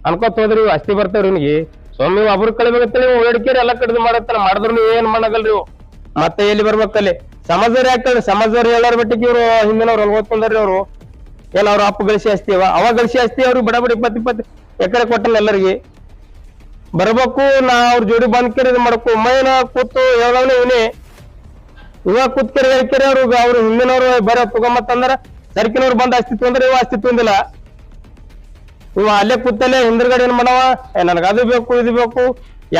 S5: ಅನ್ಕೋತ ಹೋದ್ರಿ, ಆಸ್ತಿ ಬರ್ತಾವ್ರಿ ಇವ್ನಿಗೆ. ಸ್ವಾಮಿ ಒಬ್ರು ಕಳಿಬೇಕಂತೇಳಿ ಓಡಿಕೆರಿ ಎಲ್ಲ ಕಡಿದು ಮಾಡತ್ತಾನ. ಮಾಡಿದ್ರು ಏನ್ ಮಾಡಗಲ್ರಿ ಇವ್. ಮತ್ತೆ ಎಲ್ಲಿ ಬರ್ಬೇಕಲ್ಲಿ ಸಮಾಜದವ್ರು ಯಾಕೆ ಸಮಾಜದವ್ರು ಹೇಳಾರ ಬಿಟ್ಟಿಗೆ ಇವ್ರು ಹಿಂದಿನವ್ರು ಹೊಲ್ಗೋತ್ಕೊಂಡ್ರಿ ಅವ್ರು. ಏನ್ ಅವ್ರ ಅಪ್ಪ ಗಳಿಸಿ ಆಸ್ತಿ ಅವಾಗ ಗಳಿಸಿ ಆಸ್ತಿ ಅವ್ರಿಗೆ ಬಡಬಡಿ 20 ಎಕರೆ ಕೊಟ್ಟಲ್ಲ ಎಲ್ಲರಿಗೆ. ಬರ್ಬೇಕು, ನಾ ಅವ್ರ ಜೋಡಿ ಬಂದ್ಕೇರಿ ಇದು ಮಾಡ್ಕೊ ಮೈನ ಕೂತು ಹೇಳವನೇ ಇವನೇ. ಇವಾಗ ಕೂತ್ಕೆರೆ ಹೇಳ್ಕೆರೆ ಅವ್ರು ಹಿಂದಿನವ್ರು ಬರ ತಗೊಂಬತ್ತಂದ್ರ ಸರ್ಕಿನವ್ರು ಬಂದ್ ಆಸ್ತಿ ತೊಂದ್ರೆ ಇವ ಆಸ್ತಿ ತೊಂದಿಲ್ಲ. ಇವ ಅಲ್ಲೇ ಕೂತಲ್ಲೇ ಹಿಂದ್ರಗಡೆ ಏನ್ ಮಾಡವ, ನನಗ ಅದು ಬೇಕು ಇದು ಬೇಕು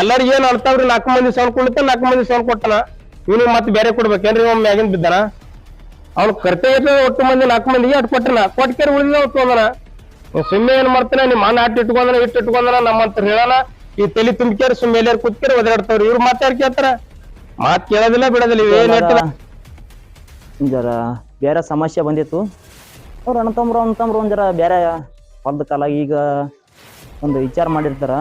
S5: ಎಲ್ಲರಿಗ ಏನ್ ಅಳ್ತಾವ್ರಿ. 4 ಮಂದಿ ಸೌನ್ ಕೊಡ್ತಾನ, 4 ಮಂದಿ ಸೌನ್ ಕೊಟ್ಟನ. ಇವನಿಗೆ ಮತ್ತೆ ಬೇರೆ ಕೊಡ್ಬೇಕೇನ್ರಿ, ಒಮ್ಮೆ ಮ್ಯಾಗಿನ್ ಬಿದ್ದಾನ. ಅವ್ನ ಕರ್ತವ್ಯ ಒಟ್ಟು ಮಂದಿ 4 ಮಂದಿಗೆ ಅಟ್ ಕೊಟ್ಟನ, ಕೊಟ್ಕೆರೆ ಉಳಿದ ತೊಂದನ. ಸುಮ್ಮನೆ ಏನ್ ಮಾಡ್ತಾನೆ, ನಿಮ್ ಮನ ಅಟ್ ಇಟ್ಕೊಂಡನ ಇಟ್ಟು ಇಟ್ಕೊಂಡನ ನಮ್ಮಂತ ಹೇಳನ. ಈ ತಲೆ ತುಂಬಿಕೆರಿ ಸುಮ್ಮನೆ ಎಲ್ಲಾರು ಕೂತ್ಕೆರೆ ಒದರಾಡ್ತಾವ್ರಿ. ಇವ್ರು ಮಾತಾಡ್ ಕೇಳ್ತಾರ, ಮಾತ್ ಕೇಳೋದಿಲ್ಲ ಬಿಡೋದಿಲ್ಲ.
S6: ಜರ ಬೇರೆ ಸಮಸ್ಯೆ ಬಂದಿತ್ತು. ಅವ್ರು ಅಣ್ತಂಬ್ರು ಒಂದ್ ಜರ ಬೇರೆ ಹೊಲ್ದ ಕಾಲ ಈಗ ಒಂದು ವಿಚಾರ ಮಾಡಿರ್ತಾರ.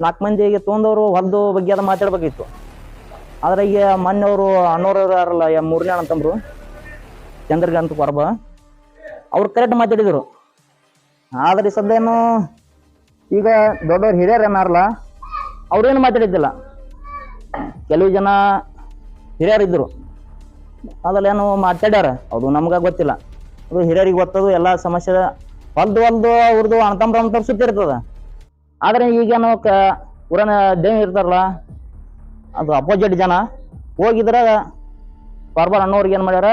S6: 4 ಮಂದಿಗೆ ತೊಗೊಂಡವ್ರು ಹೊಲ್ದು ಬಗ್ಗೆ ಅದ ಮಾತಾಡ್ಬೇಕಿತ್ತು. ಆದ್ರೆ ಈಗ ಮೊನ್ನೆ ಅವರು ಅಣ್ಣವ್ರು ಯಾರಲ್ಲ, 3ನೇ ಅಣ್ಣತಂಬ್ರು ಚಂದ್ರಕಾಂತ್ ಕೊರಬ ಅವ್ರು ಕರೆಕ್ಟ್ ಮಾತಾಡಿದ್ರು. ಆದ್ರೆ ಸದ್ಯನು ಈಗ ದೊಡ್ಡವ್ರು ಹಿರಿಯರು ಏನಾರಲ್ಲ ಅವ್ರೇನು ಮಾತಾಡಿದ್ದಿಲ್ಲ. ಕೆಲವು ಜನ ಹಿರಿಯರಿದ್ರು, ಅದಲ್ಲೇನು ಮಾತಾಡ್ಯಾರ, ಅದು ನಮ್ಗ ಗೊತ್ತಿಲ್ಲ. ಅದು ಹಿರಿಯರಿಗೆ ಗೊತ್ತದು ಎಲ್ಲ ಸಮಸ್ಯೆ. ಹೊಲ್ದು ಅವ್ರದ್ದು ಅಣ್ತಂಬ್ರ ಸುತ್ತಿರ್ತದ. ಆದ್ರೆ ಈಗೇನು ಊರನ ದೇವ್ ಇರ್ತಾರಲ್ಲ ಅದು ಅಪೋಸಿಟ್ ಜನ ಹೋಗಿದ್ರ ಕಾರ್ಬಾರ್ ಅಣ್ಣವ್ರಿಗೆ ಏನ್ ಮಾಡ್ಯಾರ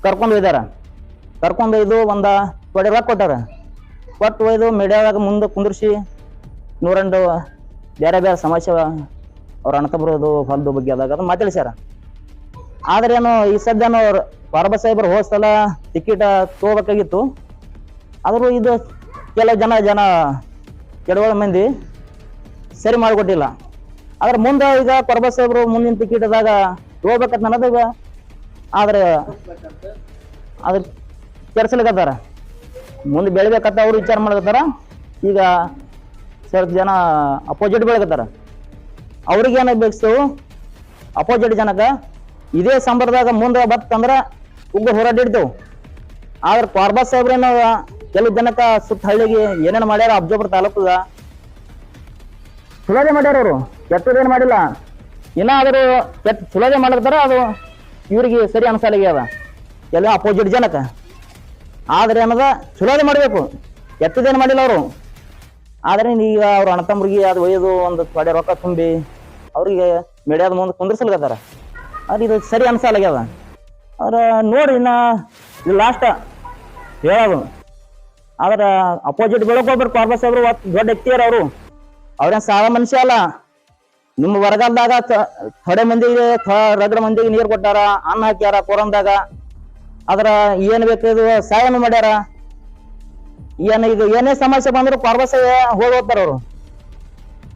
S6: ಕರ್ಕೊಂಡು ಒಯ್ದಾರ. ಕರ್ಕೊಂಡು ಒಯ್ದು ಒಂದ ತೊಡೆ ರೊಕ್ಕ ಕೊಟ್ಟಾರ. ಕೊಟ್ಟು ಒಯ್ದು ಮೀಡಿಯಾದಾಗ ಮುಂದೆ ಕುಂದ್ರಿಸಿ ನೂರಂಡು ಬೇರೆ ಬೇರೆ ಸಮಸ್ಯೆ ಅವ್ರ ಅಣ್ಣತಬ್ರದು ಹೊಲದ ಬಗ್ಗೆ ಆದಾಗ ಅದು ಮಾತಾಡ್ಸ್ಯಾರ. ಆದ್ರೇನು ಈ ಸದ್ಯನು ಕಾರ್ಬಾರ್ ಸಾಹೇಬ್ರು ಹೋದ ಸಲ ಟಿಕೆಟ್ ತಗೋಬೇಕಾಗಿತ್ತು. ಆದರೂ ಇದು ಕೆಲವು ಜನ ಕೆಡವಳ ಮಂದಿ ಸರಿ ಮಾಡಿಕೊಟ್ಟಿಲ್ಲ. ಆದ್ರೆ ಮುಂದೆ ಈಗ ಕಾರ್ಬಾರ್ ಸಾಹೇಬ್ರು ಮುಂದಿನ ಟಿಕೆಟ್ದಾಗ ತಗೋಬೇಕಂತ ಅನ್ನೋದಾಗ ಆದ್ರೆ ಅದ್ರ ಕೆಡ್ಸಲಿಕತ್ತಾರ. ಮುಂದೆ ಬೆಳಿಬೇಕಂತ ಅವ್ರು ವಿಚಾರ ಮಾಡಕತ್ತಾರ. ಈಗ ಸ್ವಲ್ಪ ಜನ ಅಪೋಸಿಟ್ ಬೆಳಕತ್ತಾರ. ಅವ್ರಿಗೆ ಏನಾಗ ಬೇಕಿಸ್ತೇವು ಅಪೋಸಿಟ್ ಜನಕ್ಕೆ ಇದೇ ಸಂಬರದಾಗ ಮುಂದೆ ಬತ್ತಂದ್ರ ಉಗ್ರ ಹೋರಾಟ ಇಡ್ತೇವು. ಆದ್ರೆ ಕಾರ್ಬಾರ್ ಸಾಹೇಬ್ರೇನು ಕೆಲವು ಜನಕ್ಕೆ ಸುತ್ತ ಹಳ್ಳಿಗೆ ಏನೇನು ಮಾಡ್ಯಾರ ಅಬ್ಜೋಪುರ ತಾಲೂಕದ ಸುಲಭೆ ಮಾಡ್ಯಾರ. ಅವರು ಕೆಟ್ಟದೇನು ಮಾಡಿಲ್ಲ. ಇನ್ನಾದರೂ ಸುಲಭೆ ಮಾಡ್ತಾರ. ಅದು ಇವ್ರಿಗೆ ಸರಿ ಅನ್ಸಲಿಗೆ ಅದ ಎಲ್ಲ ಅಪೋಸಿಟ್ ಜನಕ್ಕೆ. ಆದ್ರೆ ಏನದ ಸುಲಭೆ ಮಾಡಬೇಕು, ಕೆಟ್ಟದೇನು ಮಾಡಿಲ್ಲ ಅವರು. ಆದ್ರೆ ಈಗ ಅವ್ರ ಅಣ್ಣತಮ್ರಿಗೆ ಅದು ಒಯ್ದು ಒಂದು ತೊಡೆ ರೊಕ್ಕ ತುಂಬಿ ಅವ್ರಿಗೆ ಮೀಡಿಯಾದ ಮುಂದೆ ಕುಂದ್ರಿಸಲ್ಕತ್ತಾರ. ಅದು ಇದು ಸರಿ ಅನ್ಸಲ್ಲಾಗ್ಯದ. ಆದ್ರೆ ನೋಡಿ ಇನ್ನ ಇದು ಲಾಸ್ಟ್ ಹೇಳೋದು. ಆದ್ರೆ ಅಪೋಸಿಟ್ ಬೆಳಕ್ ಹೋಗ್ಬೇಕು. ಕಾರ್ಬಾರ್ ಸಾಹೇಬ್ರು ದೊಡ್ಡ ವ್ಯಕ್ತಿಯರ ಅವರು. ಅವ್ರೇನ್ ಸಾಲ ಮನುಷ್ಯ ಅಲ್ಲ. ನಿಮ್ಮ ಬರಗಾಲದಾಗ ಥೊಡೆ ಮಂದಿಗೆ ರಗಡ ಮಂದಿಗೆ ನೀರು ಕೊಟ್ಟಾರ, ಅನ್ನ ಹಾಕ್ಯಾರ ಕೊರಂದಾಗ. ಅದ್ರ ಏನ್ ಬೇಕು ಸಹಾಯನು ಮಾಡ್ಯಾರ. ಏನ್ ಇದು ಏನೇ ಸಮಸ್ಯೆ ಬಂದ್ರು ಕಾರ್ಬಾರ್ ಸಾಹೇಬ್ ಹೋಗಿ ಹೋಗ್ತಾರ ಅವ್ರು.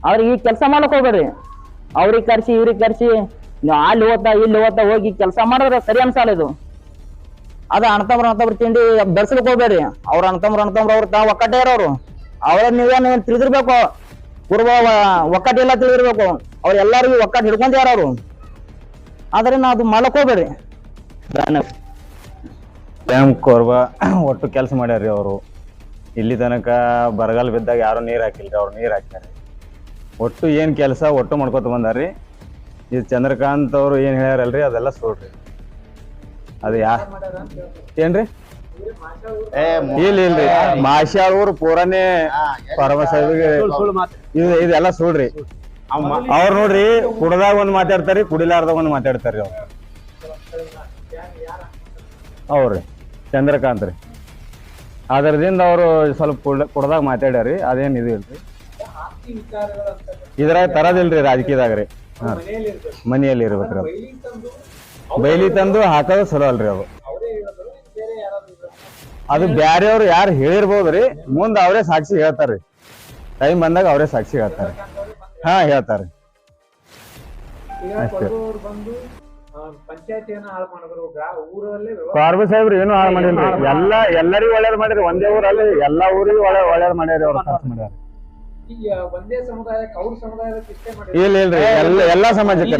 S6: ಆದ್ರೆ ಈ ಕೆಲಸ ಮಾಡಕ್ ಹೋಗ್ಬೇಡ್ರಿ. ಅವ್ರಿಗೆ ಕರ್ಸಿ ಇವ್ರಿಗೆ ಕರ್ಸಿ ಅಲ್ಲಿ ಓದ್ತಾ ಇಲ್ಲಿ ಓದ್ತಾ ಹೋಗಿ ಕೆಲಸ ಮಾಡಿದ್ರೆ ಸರಿ ಅನ್ಸಲ್ಲ ಇದು. ಅದ ಅಣ್ಣತಮ್ರ ತಿಂಡಿ ಬೆಳೆಸ್ಲಿಕ್ಕೆ ಹೋಗ್ಬೇಡ್ರಿ. ಅವ್ರ ಅಣ್ಣತಮ್ರ ಅವ್ರು ತಾವು ಒಕ್ಕಟ್ಟೆ ಇರೋರು. ಅವ್ರ ನೀವೇನು ತಿಳಿದಿರ್ಬೇಕು. ಪೂರ್ವ ಒಕ್ಕಟ್ಟೆಲ್ಲ ತಿಳಿದಿರ್ಬೇಕು. ಅವ್ರ ಎಲ್ಲರಿಗೂ ಒಕ್ಕಟ್ಟು ಹಿಡ್ಕೊಂಡ್ಯಾರ ಅವರು. ಆದ್ರೆ ನಾ ಅದು ಮಾಡಕ್ ಹೋಗ್ಬೇಡ್ರಿ.
S7: ಡ್ಯಾಮ್ ಕೋರ್ಬಾ ಒಟ್ಟು ಕೆಲಸ ಮಾಡ್ಯಾರ್ರಿ ಅವರು. ಇಲ್ಲಿ ತನಕ ಬರಗಾಲ ಬಿದ್ದಾಗ ಯಾರು ನೀರು ಹಾಕಿಲ್ರಿ, ಅವ್ರು ನೀರು ಹಾಕ್ಯಾರ. ಒಟ್ಟು ಏನು ಕೆಲಸ ಒಟ್ಟು ಮಾಡ್ಕೊತ ಬಂದಾರ್ರಿ. ಇದು ಚಂದ್ರಕಾಂತ್ ಅವರು ಏನು ಹೇಳ್ಯಾರಲ್ರಿ ಅದೆಲ್ಲ ಸುಳ್ರಿ. ಅದು ಏನ್ರಿ ಇಲ್ರಿ ಮಾಶಾಳ್ ಊರು ಪೂರಾನೇ ಪರಮ ಸಾಹೇಬ್ರಿಗೆ ಇದೆಲ್ಲ ಸುಳ್ರಿ. ಅವ್ರು ನೋಡ್ರಿ ಕುಡ್ದಾಗ ಒಂದ್ ಮಾತಾಡ್ತಾರಿ, ಕುಡಿಲಾರ್ದಾಗ ಒಂದ್ ಮಾತಾಡ್ತಾರಿ ಅವ್ರು. ಅವ್ರಿ ಚಂದ್ರಕಾಂತ್ ರೀ. ಅದರದಿಂದ ಅವರು ಸ್ವಲ್ಪ ಕುಡ್ದಾಗ ಮಾತಾಡ್ಯಾರಿ. ಅದೇನ್ ಇದು ಇಲ್ರಿ, ಇದ್ರಾಗ ತರದಿಲ್ರಿ ರಾಜಕೀಯದಾಗ ರೀ. ಮನೆಯಲ್ಲಿ ಇರ್ಬೇಕ್ರಿ. ಅದು ಬೈಲಿ ತಂದು ಹಾಕೋದು ಚಲೋ ಅಲ್ರಿ. ಅದು ಬ್ಯಾರೆಯವ್ರು ಯಾರು ಹೇಳಿರ್ಬೋದ್ರಿ, ಮುಂದೆ ಅವರೇ ಸಾಕ್ಷಿ ಹೇಳ್ತಾರ್ರಿ. ಟೈಮ್ ಬಂದಾಗ ಅವರೇ ಸಾಕ್ಷಿ ಹೇಳ್ತಾರೆ. ಹಾ ಹೇಳ್ತಾರೆ ಅಷ್ಟೇ. ಕಾರ್ಬಾರ್ ಸಾಹೇಬ್ರು ಏನು ಹಾಳು ಮಾಡಿಲ್ರಿ. ಎಲ್ಲರಿಗೂ ಒಳ್ಳೇದ್ ಮಾಡಿರಿ. ಒಂದೇ ಊರಲ್ಲಿ ಎಲ್ಲಾ ಊರಿಗೂ ಒಳ್ಳೇದ್ ಮಾಡ್ಯಾರಿ. ಅವ್ರು ಖರ್ಚು ಮಾಡ್ಯಾರ. ಇಲ್ರಿ ಎಲ್ಲಾ ಸಮಾಜಕ್ಕೆ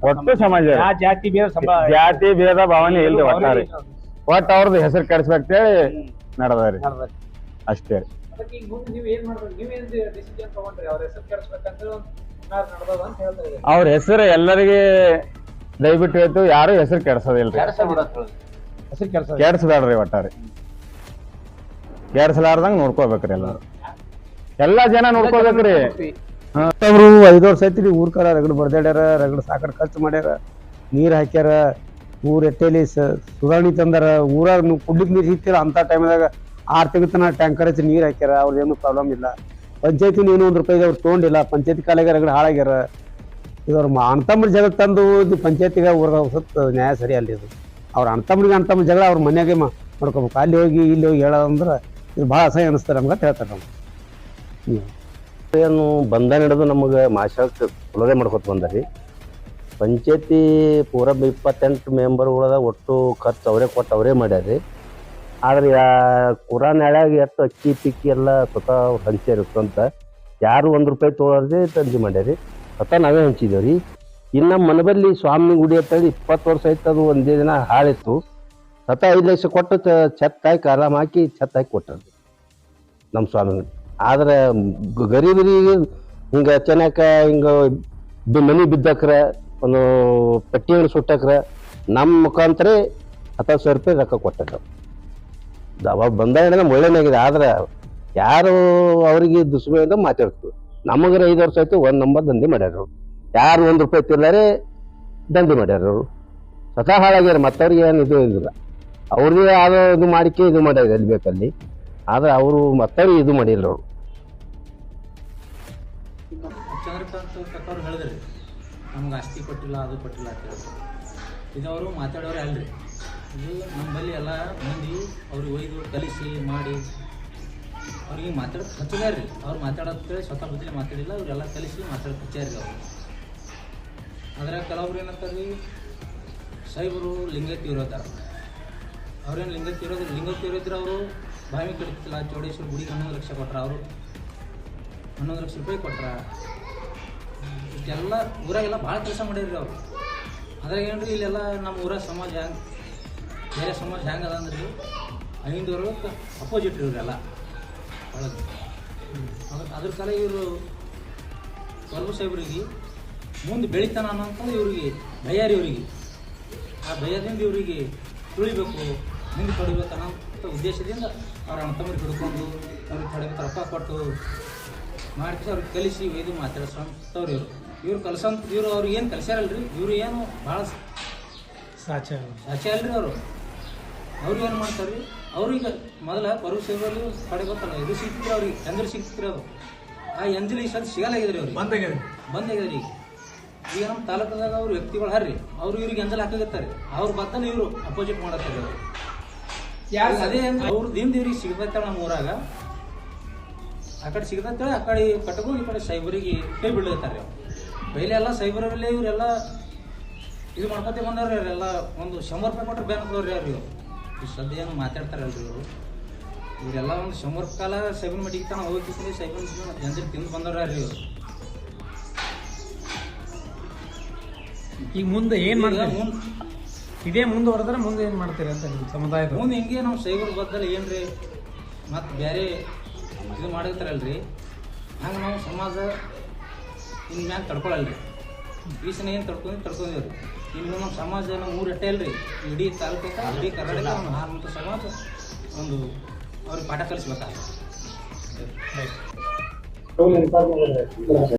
S7: ಒಟ್ಟು ಸಮಾಜ ಜಾತಿ ಭೇದ ಭಾವನೆ ಇಲ್ರಿ. ಒಟ್ಟಾರಿ ಒಟ್ಟು ಅವ್ರದ್ದು ಹೆಸರು ಕೆಡಿಸ್ಬೇಕಂತೇಳಿ ನಡದಾರಿ ಅಷ್ಟೇ. ಅವ್ರ ಹೆಸರು ಎಲ್ಲರಿಗೆ ದಯವಿಟ್ಟು ಹೇಳ್ತು, ಯಾರು ಹೆಸರು ಕೆಡ್ಸೋದಿಲ್ರಿ. ಕೆಡ್ಸ್ಬೇಡ್ರಿ. ಒಟ್ಟಾರಿ ಕೆಡ್ಸಲಾರ್ದಂಗ ನೋಡ್ಕೋಬೇಕ್ರಿ. ಎಲ್ಲಾ ಜನ ನೋಡ್ಕೋಬೇಕ್ರಿ.
S5: ಅವರು 5 ವರ್ಷ ಐತ್ರಿ ಊರ್ ಕರ ರಗಡ್ ಬರ್ದಾಡ್ಯಾರ, ರಗಡ್ ಸಾಕಡ್ ಖರ್ಚು ಮಾಡ್ಯಾರ, ನೀರ್ ಹಾಕ್ಯಾರ, ಊರ್ ಎಟ್ಟೆಲಿ ಸುಧಾರಣೆ ತಂದಾರ. ಊರಾಗ ಕುಡ್ಲಿಕ್ ನೀರ್ ಸಿಗ್ತಿರ ಅಂತ ಟೈಮ್ದಾಗ 6 ತಿಂಗಳ ತನ ಟ್ಯಾಂಕರ್ ಹಚ್ಚಿ ನೀರ್ ಹಾಕ್ಯಾರ. ಅವ್ರದ್ದೇನು ಪ್ರಾಬ್ಲಮ್ ಇಲ್ಲ. ಪಂಚಾಯತಿ ಏನು 1 ರೂಪಾಯಿ ಅವ್ರು ತೊಗೊಂಡಿಲ್ಲ. ಪಂಚಾಯತಿ ಕಾಲಾಗ ರಗಡ್ ಹಾಳಾಗ್ಯಾರ. ಇವ್ರ ಅಣ್ತಮ್ಮರ ಜಗಳ ತಂದು ಪಂಚಾಯತಿಗ ಊರಾಗ ಸ್ವಲ್ಪ ನ್ಯಾಯ ಸರಿ ಅಲ್ಲ. ಇದು ಅವ್ರ ಅಣ್ತಮ್ಮರ ಜಗಳ ಅವ್ರ ಮನ್ಯಾಗೆ ಮಾಡ್ಕೋಬೇಕು. ಅಲ್ಲಿ ಹೋಗಿ ಇಲ್ಲಿ ಹೋಗಿ ಹೇಳೋದಂದ್ರೆ ಇದು ಭಾಳ ಅಸಹ್ಯ ಅನಿಸ್ತಾರೆ ನಮ್ಗೆ ಅಂತ ಹೇಳ್ತಾರೆ. ನಮ್ಗೆ
S8: ಏನು ಬಂಧನ ಹಿಡಿದು ನಮಗೆ ಮಾಶಾಳಕ್ಕೆ ಸುಲಭೆ ಮಾಡ್ಕೊತ ಬಂದಾರಿ. ಪಂಚಾಯತಿ ಪೂರ 28 ಮೆಂಬರ್ಗಳದ ಒಟ್ಟು ಖರ್ಚು ಅವರೇ ಕೊಟ್ಟು ಅವರೇ ಮಾಡ್ಯಾರಿ. ಆದ್ರೆ ಕುರಾನ್ ಹಳ್ಯಾಗ ಎಷ್ಟು ಅಕ್ಕಿ ಪಿಕ್ಕಿ ಎಲ್ಲ ಸ್ವತಃ ಹಂಚ್ಯಾರಿರ್ತಂತ ಯಾರು 1 ರೂಪಾಯಿ ತೊಗೊಳದೆ ತಂದಿ ಮಾಡ್ಯಾರಿ. ಸ್ವತಃ ನಾವೇ ಹಂಚಿದೇವ್ರಿ. ಇನ್ನು ನಮ್ಮ ಮನಬಲ್ಲಿ ಸ್ವಾಮಿ ಗುಡಿ ಅಂತೇಳಿ 20 ವರ್ಷ ಆಯ್ತು. ಅದು ಒಂದೇ ದಿನ ಹಾಳಿತ್ತು. ಸ್ವತಃ 5 ಲಕ್ಷ ಕೊಟ್ಟು ಛತ್ ಹಾಕಿ ಆರಾಮ್ ಹಾಕಿ ಛತ್ ಹಾಕಿ ಕೊಟ್ಟಾರ್ರಿ ನಮ್ಮ ಸ್ವಾಮಿ. ಆದ್ರೆ ಗರೀಬರಿಗೆ ಹಿಂಗ ಚೆನ್ನಕ ಹಿಂಗ ಮನಿ ಬಿದ್ದಕ್ರ ಒಂದು ಪಟ್ಟಿಯನ್ನು ಸುಟ್ಟಕ್ರ ನಮ್ಮ ಮುಖಾಂತರ 10,000 ರೂಪಾಯಿ ರೊಕ್ಕ ಕೊಟ್ಟಾರ. ಅವಾಗ ಬಂದಾಗ ಒಳ್ಳೆನಾಗಿದೆ. ಆದ್ರೆ ಯಾರು ಅವ್ರಿಗೆ ದುಷ್ಮಯಿಂದ ಮಾತಾಡ್ತೀವಿ. ನಮಗರ 5 ವರ್ಷ ಆಯ್ತು 1 ನಂಬರ್ ದಂಧೆ ಮಾಡ್ಯಾರ ಅವ್ರು. ಯಾರು 1 ರೂಪಾಯಿ ತಿರ್ಲಾರೆ ದಂಧೆ ಮಾಡ್ಯಾರ ಅವರು. ಸ್ವತಃ ಹಾಳಾಗ್ಯಾರ, ಮತ್ತವ್ರಿಗೆ ಏನು ಇದು ಇಲ್ಲ. ಅವ್ರಿಗೆ ಆದ ಇದು ಮಾಡಿಕೆ ಇದು ಮಾಡ್ಯಾರ ಎಲ್ಲಿ ಬೇಕಲ್ಲಿ, ಆದ್ರೆ ಅವರು ಮತ್ತವ್ರಿಗೆ ಇದು ಮಾಡಿಲ್ಲ ಅವರು.
S9: ಚಂದ್ರಕಾಂತ್ ಕಕ್ಕವ್ರು ಹೇಳಿದ್ರಿ ನಮ್ಗೆ ಆಸ್ತಿ ಕೊಟ್ಟಿಲ್ಲ ಅದು ಕೊಟ್ಟಿಲ್ಲ ಅಂತ ಹೇಳಿ. ಇದು ಅವರು ಮಾತಾಡೋರೆ ಅಲ್ರಿ. ಇದು ನಮ್ಮಲ್ಲಿ ಎಲ್ಲ ಮಂದಿ ಅವ್ರಿಗೆ ಒಯ್ದು ಕಲಿಸಿ ಮಾಡಿ ಅವ್ರಿಗೆ ಮಾತಾಡೋದು ಹಚ್ಚಿದಾರ ರೀ. ಅವ್ರು ಮಾತಾಡೋದು ಸ್ವತಃ ಬದಲೇ ಮಾತಾಡಿಲ್ಲ, ಅವರೆಲ್ಲ ಕಲಿಸಿ ಮಾತಾಡೋದು ಹಚ್ಚಾರ್ರಿ ಅವರು. ಅದ್ರಾಗ ಕೆಲವ್ರು ಏನಂತಾರೆ ರೀ, ಸಾಹೇಬರು ಲಿಂಗೈತಿ ಇರೋದಾರ. ಅವ್ರೇನು ಲಿಂಗೈತಿ ಇರೋದ್ರೆ ಅವರು ಬಾವಿ ಕಡಿತಿಲ್ಲ, ಚೌಡೇಶ್ವರ ಗುಡಿಗೆ 11 ಲಕ್ಷ ಕೊಟ್ರ. ಅವರು 11 ಲಕ್ಷ ರೂಪಾಯಿ ಕೊಟ್ರ. ಇಷ್ಟೆಲ್ಲ ಊರಾಗೆಲ್ಲ ಭಾಳ ಕೆಲಸ ಮಾಡ್ಯಾರ್ರಿ ಅವರು. ಅದ್ರಾಗ ಏನ್ರಿ ಇಲ್ಲೆಲ್ಲ ನಮ್ಮ ಊರ ಸಮಾಜ ಬೇರೆ ಸಮಾಜ ಹೆಂಗೆ ಅದ ಅಂದ್ರೆ ಐಂದವರು ಅಪೋಸಿಟ್ ಇವರೆಲ್ಲ ಭಾಳ. ಅದ್ರ ಕಾಲ ಇವರು ವರ್ಗು ಸಾಹೇಬ್ರಿಗೆ ಮುಂದೆ ಬೆಳಿತಾನ ಅನ್ನೋಂಥದ್ದು ಇವ್ರಿಗೆ ಭಯ ರೀ. ಇವರಿಗೆ ಆ ಭಯದಿಂದ ಇವರಿಗೆ ತುಳಿಬೇಕು, ಮುಂದೆ ಪಡಿಬೇಕು ಅನ್ನೋಂಥ ಉದ್ದೇಶದಿಂದ ಅವ್ರ ಅಣ್ಣತಮ್ಮರಿಗೆ ಹಿಡ್ಕೊಂಡು ಅವ್ರಿಗೆ ತಡೆಗೆ ರೊಕ್ಕ ಕೊಟ್ಟು ಮಾಡಿ ಅವ್ರಿಗೆ ಕಲಿಸಿ ಒಯ್ದು ಮಾತಾಡ್ಸೋಂಥವ್ರು ಇವ್ರು ಕಲ್ಸಂತ. ಅವ್ರಿಗೆ ಏನು ಕಲಿಸ್ಯಾರಲ್ರಿ, ಇವರು ಏನು ಭಾಳ ಸಾಚೆ ಅಲ್ರಿ ಅವರು. ಅವ್ರಿಗೆ ಏನು ಮಾಡ್ತಾರೆ ರೀ, ಅವ್ರಿಗೆ ಮೊದಲ ಪರ್ವ ಸೇವೆಯಲ್ಲಿ ಕಡೆ ಗೊತ್ತಲ್ಲ, ಇದು ಸಿಗ್ತಿದ್ರು ಅವ್ರಿಗೆ, ಎಂಜಲ್ ಸಿಗ್ತಿದ್ರು ಅದು. ಆ ಎಂಜಲ್ ಈ ಸಲ ಸಿಗಲಾಗಿದ್ರಿ ಅವ್ರಿಗೆ, ಬಂದಾಗ್ಯದ್ರಿ. ಈಗ ನಮ್ಮ ತಾಲೂಕದಾಗ ಅವ್ರು ವ್ಯಕ್ತಿಗಳು ಹರ್ರಿ, ಅವ್ರು ಇವ್ರಿಗೆ ಎಂಜಲ್ ಹಾಕಾಗತ್ತಾರೆ. ಅವ್ರ ಬದ್ದನ ಇವರು ಅಪೋಸಿಟ್ ಮಾಡತ್ತಾರೆ ಅವರು. ಯಾರು ಅದೇ ಅವ್ರ ದಿಂದ ಇವ್ರಿಗೆ ಸಿಗ್ತೈತೆ ನಮ್ಮ ಊರಾಗ. ಆ ಕಡೆ ಸಿಗ್ತೈತೆ, ಆ ಕಡೆ ಕಟ್ಕೊಂಡು ಈ ಕಡೆ ಸೈಬರಿಗೆ ಕೈ ಬಿಡ್ತಾರೆ ಅವ್ರು. ಪೈಲೆ ಎಲ್ಲ ಸೈಬರಲ್ಲೇ ಇವರೆಲ್ಲ ಇದು ಮಾಡ್ಕೊತೇ ಬಂದವ್ರಿ. ಅವರೆಲ್ಲ ಒಂದು 100 ರೂಪಾಯಿ ಕೊಟ್ಟರೆ ಬ್ಯಾನ್ ಕೊಡೋರಿ ಅವ್ರು. ಇವರು ಈ ಸದ್ಯ ಏನು ಮಾತಾಡ್ತಾರಲ್ರಿ ಇವರು. ಇವರೆಲ್ಲ ಒಂದು 100 ಕಾಲ ಸೈಬನ್ ಮಟ್ಟಿಗೆ ತಾನು ಹೋಗಿ ಸೈಬನ್ ಎಂಜಲ್ ತಿಂದು ಬಂದವ್ರಿ ಇವರು.
S1: ಈಗ ಮುಂದೆ ಏನು ಮಾಡ್ತಾರೆ? ಇದೇ ಮುಂದುವರೆದ್ರೆ ಮುಂದೆ ಏನು ಮಾಡ್ತೀರಿ ಅಂತ ನಿಮ್ಮ ಸಮುದಾಯದ
S9: ಮುಂದೆ ಹಿಂಗೆ ನಾವು ಸೈಬರ್ ಬದ್ದಲ್ಲ ಏನ್ರಿ ಮತ್ತು ಬೇರೆ ಇದು ಮಾಡಿರ್ತಾರಲ್ರಿ, ಹಂಗೆ ನಾವು ಸಮಾಜ ಇನ್ನು ಮ್ಯಾಗ ತಡ್ಕೊಳಲ್ರಿ. ಈ ಸಲ ಏನು ತಡ್ಕೊಂಡಿವ್ರಿ. ಇನ್ನು ನಮ್ಮ ಸಮಾಜ ನಮ್ಮ ಊರು ಅಟ್ಟೆ ಅಲ್ರಿ, ಇಡೀ ತಾಲೂಕು ಇಡೀ ಕರ್ನಾಟಕ ನಮ್ಮ ಹಾರ್ಮಂತ ಸಮಾಜ ಒಂದು ಅವ್ರಿಗೆ ಪಾಠ ಕಲಿಸ್ಬೇಕಾಗ್ತದೆ.